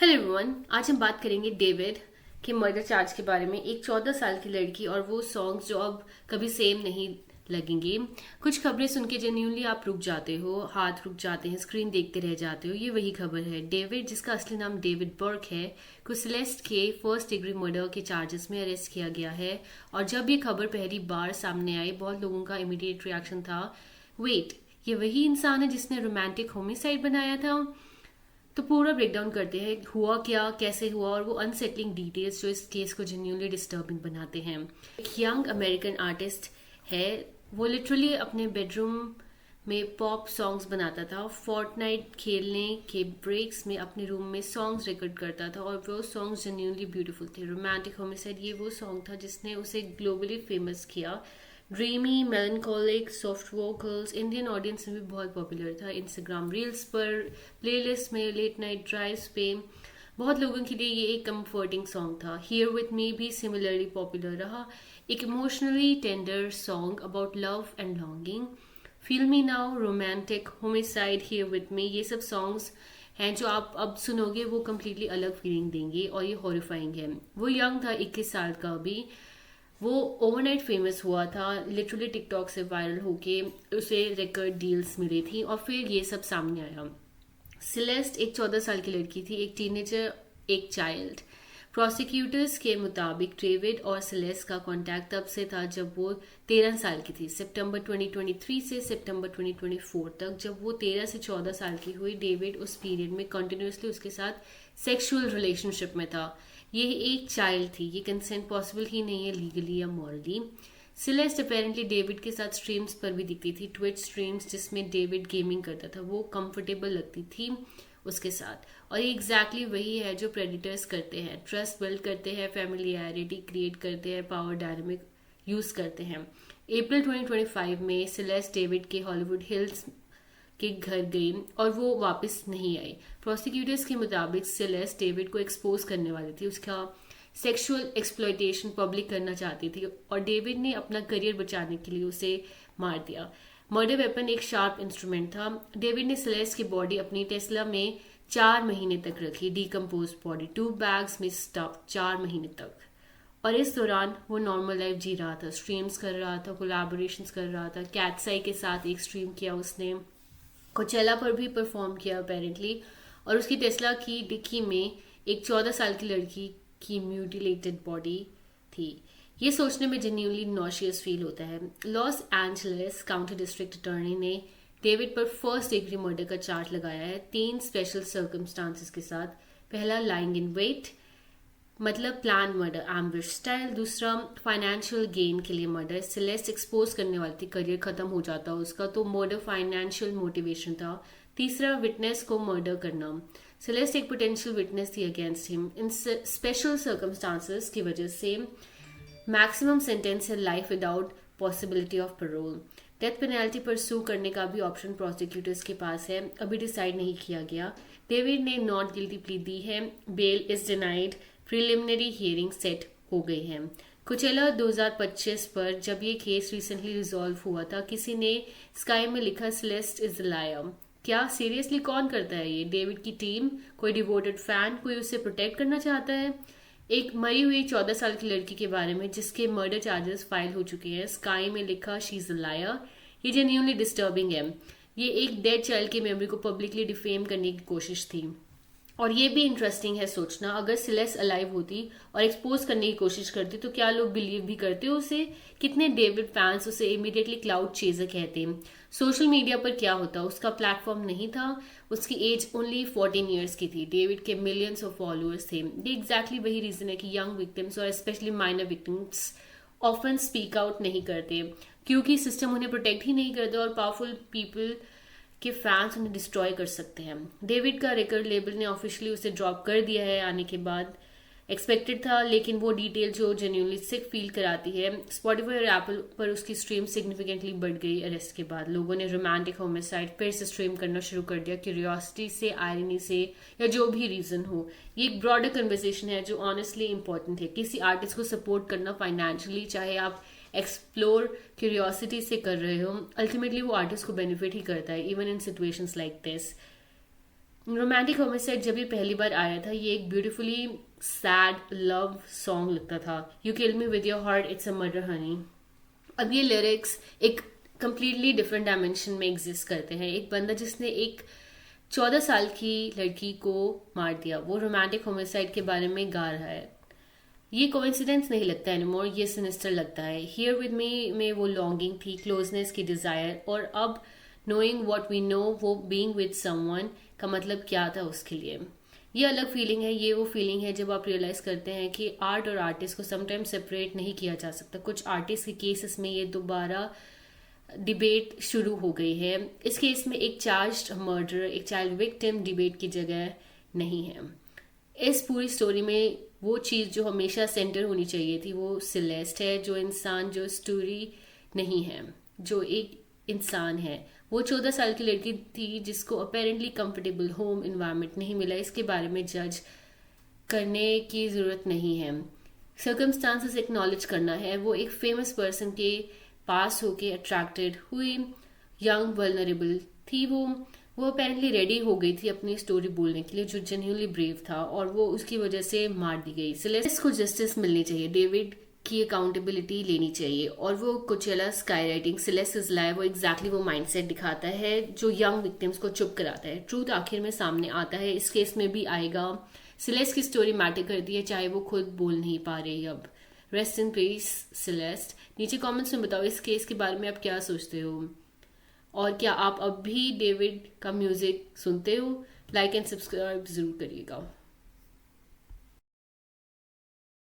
Hello everyone, आज हम बात करेंगे डेविड के मर्डर चार्ज के बारे में। एक 14 साल की लड़की और वो सॉन्ग्स जो अब कभी सेम नहीं लगेंगे। कुछ खबरें सुन के जेन्युइनली आप रुक जाते हो, हाथ रुक जाते हैं, स्क्रीन देखते रह जाते हो। ये वही खबर है। डेविड, जिसका असली नाम डेविड बर्क है, को सेलेस्ट के फर्स्ट डिग्री मर्डर के चार्जेस में अरेस्ट किया गया है। और जब ये खबर पहली बार सामने आई, बहुत लोगों का इमीडिएट रिएक्शन था, वेट, ये वही इंसान है जिसने रोमांटिक होमिसाइड बनाया था। तो पूरा ब्रेकडाउन करते हैं, हुआ क्या, कैसे हुआ, और वो अनसेटलिंग डिटेल्स जो इस केस को जेन्युइनली डिस्टर्बिंग बनाते हैं। एक यंग अमेरिकन आर्टिस्ट है। वो लिटरली अपने बेडरूम में पॉप सॉन्ग्स बनाता था। फोर्टनाइट खेलने के ब्रेक्स में अपने रूम में सॉन्ग्स रिकॉर्ड करता था और वो सॉन्ग्स जेन्युइनली ब्यूटीफुल थे। रोमांटिक होमिसाइड ये वो सॉन्ग था जिसने उसे ग्लोबली फेमस किया। Dreamy, melancholic, soft vocals Indian audience में भी बहुत पॉपुलर था। इंस्टाग्राम रील्स पर, प्लेलिस्ट में, लेट नाइट ड्राइव्स पे बहुत लोगों के लिए ये एक कंफर्टिंग सॉन्ग था। हियर विथ मी भी सिमिलरली पॉपुलर रहा। एक emotionally tender song about love and longing. Feel me now, romantic, homicide, here with me, ये सब सॉन्ग्स हैं जो आप अब सुनोगे वो कम्प्लीटली अलग फीलिंग देंगे और ये हॉरिफाइंग है। वो यंग था, 21 साल का भी। वो ओवरनाइट फेमस हुआ था, लिटरली टिकटॉक से वायरल होके उसे रिकॉर्ड डील्स मिली थी और फिर ये सब सामने आया। सिलेस्ट एक 14 साल की लड़की थी, एक टीनेजर, एक चाइल्ड। प्रोसिक्यूटर्स के मुताबिक डेविड और सेलेस्ट का कांटेक्ट तब से था जब वो 13 साल की थी, सितंबर 2023 से सितंबर 2024 तक। जब वो 13 से 14 साल की हुई, डेविड उस पीरियड में कंटिन्यूसली उसके साथ सेक्सुअल रिलेशनशिप में था। ये एक चाइल्ड थी, ये कंसेंट पॉसिबल ही नहीं है लीगली या मॉरली। सिलेस्ट अपेरेंटली डेविड के साथ स्ट्रीम्स पर भी दिखती थी, ट्विच स्ट्रीम्स जिसमें डेविड गेमिंग करता था। वो कंफर्टेबल लगती थी उसके साथ। और ये एग्जैक्टली वही है जो प्रेडिटर्स करते हैं। ट्रस्ट बिल्ड करते हैं, फैमिलियरिटी क्रिएट करते हैं, पावर डायनामिक यूज करते हैं। अप्रैल 2025 में सिलेस्ट डेविड के हॉलीवुड हिल्स के घर गई और वो वापस नहीं आई। प्रोसिक्यूटर्स के मुताबिक सेलेस्ट डेविड को एक्सपोज करने वाली थी, उसका सेक्सुअल एक्सप्लॉयटेशन पब्लिक करना चाहती थी और डेविड ने अपना करियर बचाने के लिए उसे मार दिया। मर्डर वेपन एक शार्प इंस्ट्रूमेंट था। डेविड ने सेलेस्ट की बॉडी अपनी टेस्ला में 4 महीने तक रखी, डीकम्पोज बॉडी 2 बैग्स में स्टफ 4 महीने तक। और इस दौरान वो नॉर्मल लाइफ जी रहा था, स्ट्रीम्स कर रहा था, कोलैबोरेशंस कर रहा था। कैटसाई के साथ एक स्ट्रीम किया उसने, कोचेला पर भी परफॉर्म किया अपेरेंटली। और उसकी टेस्ला की डिक्की में एक 14 साल की लड़की की म्यूटिलेटेड बॉडी थी। ये सोचने में जेन्युइनली नॉशियस फील होता है। Los Angeles county district attorney ने डेविड पर फर्स्ट डिग्री मर्डर का चार्ज लगाया है 3 स्पेशल सर्कमस्टांसेस के साथ। पहला, लाइंग इन वेट, मतलब प्लान मर्डर, एम्बुश स्टाइल। दूसरा, फाइनेंशियल गेन के लिए मर्डर, सेलेस्ट एक्सपोज करने वाली थी, करियर खत्म हो जाता उसका, तो मर्डर फाइनेंशियल मोटिवेशन था। तीसरा, विटनेस को मर्डर करना, सेलेस्ट एक पोटेंशियल विटनेस थी अगेंस्ट हिम। इन स्पेशल सर्कमस्टांसेस की वजह से मैक्सिमम सेंटेंस है life without possibility of parole. Death penalty pursue करने का भी ऑप्शन प्रोसिक्यूटर्स के पास है, अभी डिसाइड नहीं किया गया। डेविड ने नॉट गिल्टी प्ली दी है, bail is denied, preliminary hearing set हो गई है। कुचेला 2025 पर जब ये केस रिसेंटली रिजॉल्व हुआ था, किसी ने स्काई में लिखा, सेलेस्ट इज लायर। क्या सीरियसली कौन करता है ये? डेविड की टीम, कोई डिवोटेड फैन, कोई उसे प्रोटेक्ट करना चाहता है? एक मरी हुई 14 साल की लड़की के बारे में जिसके मर्डर चार्जेस फाइल हो चुके हैं, स्काई में लिखा शी इज अ लायर। ये जेन्युइनली डिस्टर्बिंग है। ये एक डेड चाइल्ड की मेमोरी को पब्लिकली डिफेम करने की कोशिश थी। और ये भी इंटरेस्टिंग है सोचना, अगर सिलेस्ट अलाइव होती और एक्सपोज करने की कोशिश करती तो क्या लोग बिलीव भी करते उसे? कितने डेविड फैंस उसे इमीडिएटली क्लाउड चेजर कहते हैं। सोशल मीडिया पर क्या होता, उसका प्लेटफॉर्म नहीं था, उसकी एज ओनली 14 ईयर्स की थी। डेविड के मिलियंस ऑफ फॉलोअर्स थे। ये एग्जैक्टली वही रीजन है कि यंग विक्टिम्स और specially minor victims often speak out नहीं करते, क्योंकि सिस्टम उन्हें प्रोटेक्ट ही नहीं करता और पावरफुल पीपल के फैंस उन्हें डिस्ट्रॉय कर सकते हैं। डेविड का रिकॉर्ड लेबल ने ऑफिशियली उसे ड्रॉप कर दिया है आने के बाद। एक्सपेक्टेड था, लेकिन वो डिटेल जो जेन्युइनली सिक फील कराती है। स्पॉटिफाई और एप्पल पर उसकी स्ट्रीम सिग्निफिकेंटली बढ़ गई अरेस्ट के बाद। लोगों ने रोमांटिक होमिसाइड फिर से स्ट्रीम करना शुरू कर दिया, क्यूरियोसिटी से, आयरनी से, या जो भी रीजन हो। ये एक ब्रॉडर कन्वर्सेशन है जो ऑनेस्टली इंपॉर्टेंट है। किसी आर्टिस्ट को सपोर्ट करना फाइनेंशियली, चाहे आप एक्सप्लोर क्यूरियोसिटी से कर रहे हो, अल्टीमेटली वो आर्टिस्ट को बेनिफिट ही करता है, even in situations like this. Romantic homicide जब ये पहली बार आया था, ये एक ब्यूटीफुली सैड लव सॉन्ग लगता था। You kill me with your heart, it's a murder Honey. अब ये लिरिक्स एक कंप्लीटली डिफरेंट डायमेंशन में एग्जिस्ट करते हैं। एक बंदा जिसने एक 14 साल की लड़की को मार दिया, वो रोमांटिक होमिसाइड के बारे में गा रहा है। ये कोइंसिडेंस नहीं लगता एनीमोर, ये सिनिस्टर लगता है। हियर विद मी में वो लॉन्गिंग थी, क्लोजनेस की डिजायर, और अब नोइंग व्हाट वी नो, वो बीइंग विद समवन का मतलब क्या था उसके लिए। ये अलग फीलिंग है। ये वो फीलिंग है जब आप रियलाइज करते हैं कि आर्ट और आर्टिस्ट को समटाइम्स सेपरेट नहीं किया जा सकता। कुछ आर्टिस्ट के केसेस में ये दोबारा डिबेट शुरू हो गई है। इस केस में एक चार्ज्ड मर्डर, एक चाइल्ड विक्टिम डिबेट की जगह नहीं है। इस पूरी स्टोरी में वो चीज़ जो हमेशा सेंटर होनी चाहिए थी वो सिलेस्ट है, जो इंसान, जो स्टोरी नहीं है, जो एक इंसान है। वो 14 साल की लड़की थी जिसको अपेरेंटली कंफर्टेबल होम इन्वायरमेंट नहीं मिला। इसके बारे में जज करने की ज़रूरत नहीं है। सर्कमस्टांसेस एक्नॉलेज करना है। वो एक फेमस पर्सन के पास होके अट्रैक्टेड हुई, यंग वल्नरेबल थी वो अपेरेंटली रेडी हो गई थी अपनी स्टोरी बोलने के लिए, जो जेन्युइनली ब्रेव था, और वो उसकी वजह से मार दी गई। सेलेस्ट को जस्टिस मिलनी चाहिए, डेविड की अकाउंटेबिलिटी लेनी चाहिए। और वो कोचेला sky writing Celeste is live, वो एग्जैक्टली वो माइंडसेट दिखाता है जो यंग विक्टिम्स को चुप कराता है। ट्रूथ आखिर में सामने आता है, इस केस में भी आएगा। सेलेस्ट की स्टोरी मैटर करती है, चाहे वो खुद बोल नहीं पा रही अब। Rest in peace Celeste. नीचे कमेंट्स में बताओ इस केस के बारे में आप क्या सोचते हो, और क्या आप अब भी डेविड का म्यूजिक सुनते हो? लाइक एंड सब्सक्राइब जरूर करिएगा।